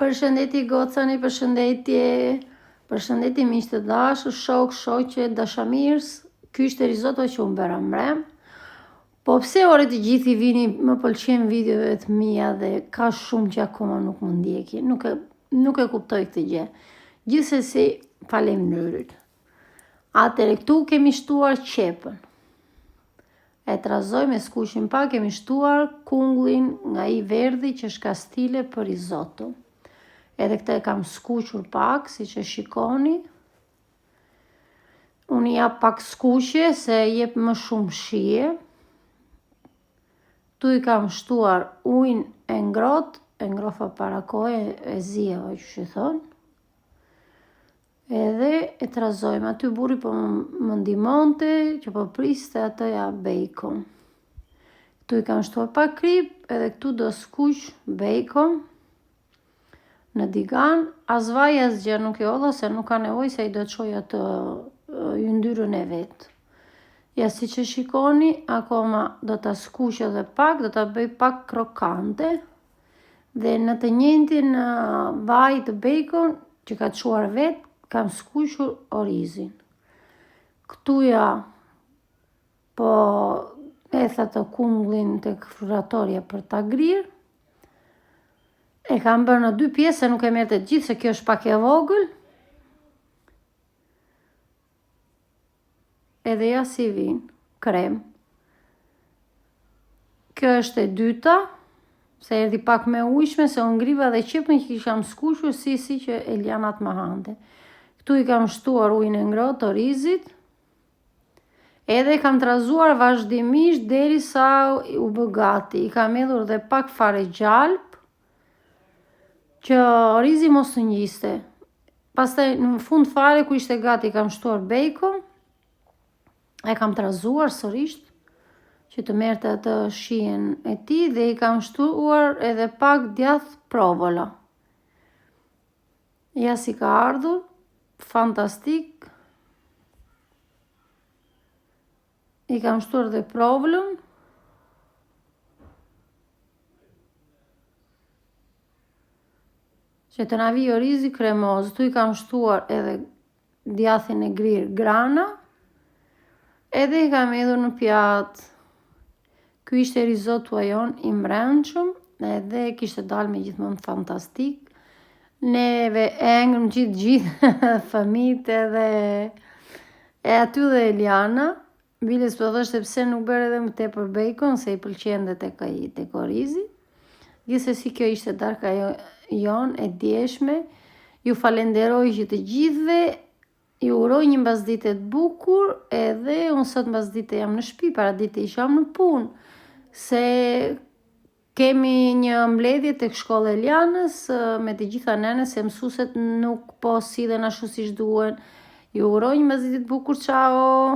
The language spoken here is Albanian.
Përshëndetje gocani, përshëndetje miq të dashur, shok, shoqe, dashamirës. Ky ishte risotto që unë bëra mbrëm. Po pse ore të gjithi vini, më pëlqen videovet mia dhe ka shumë që akoma nuk më ndjekin. Nuk e kuptoj këtë gjë. Gjithsesi, faleminderit. Atëre këtu kemi shtuar qepën. E trazoj me skuqin pak, kemi shtuar kungullin nga i verdhi që është kastile për risotto. Edhe këta e kam skuqur pak, si që shikoni. Unë jap pak skuqje se jep më shumë shije. Tu i kam shtuar ujin e ngrofa para kohë, e zjeva që shi thonë. Edhe e trazojmë, aty burri po më ndimonte, që po priste atëja bacon. Tu i kam shtuar pak krip, edhe këtu do skuq bacon në digan, as vaj as gjë nuk e olla, se nuk ka nevoj se i do të shoj atë yndyrën e vetë. Ja si që shikoni, akoma do të skuq edhe pak, do të bëj pak krokante, dhe në të njëjtin vaj të bacon që ka të shuar vetë, kam skuqur orizin. Këtuja po etha të kungullin të frulatoria për ta grirë. E kam bërë në 2 pjesë, se nuk e merrte të gjithë, se kjo është pak e vogël. Edhe ja si vin, krem. Kjo është e dyta, se erdi pak me ujshme, se unë ngriva dhe qepën që kisham skuqur si që Eliana të më hante. Këtu i kam shtuar ujin e ngrohtë orizit. Edhe kam trazuar vazhdimisht derisa u bë gati. I kam hedhur dhe pak fare gjalp, që orizi mos të ngjiste. Pastaj në fund fare kur ishte gati kam shtuar bacon. E kam trazuar sërisht që të merrte atë shijen e tij dhe i kam shtuar edhe pak djath provola. Ja si ka ardhur, fantastik. I kam shtuar dhe provolën. Që të na vi orizi kremoz. Tu i kam shtuar edhe djathin e grirë grana. Edhe i kam hedhur në pjatë. Ky ishte risotto jon i mbrëmshëm, edhe kishte dalë me gjithmonë fantastik. Neve e ngrëm gjithë fëmijët edhe e aty dhe Eliana. Biles po thoshte pse nuk bërë edhe më tepër bacon, se i pëlqen dhe tek orizi. Gjithsesi kjo ishte darka jon e djeshme. Ju falenderoj që të gjithëve. Ju uroj një mbasditë të bukur, edhe unë sot mbasditë jam në shtëpi, paradite isham në punë, se kemi një mbledhje tek shkolla e Elianës me të gjitha nenës, se mësueset nuk po sillen ashtu siç duhen. Ju uroj një mbasditë të bukur, ciao.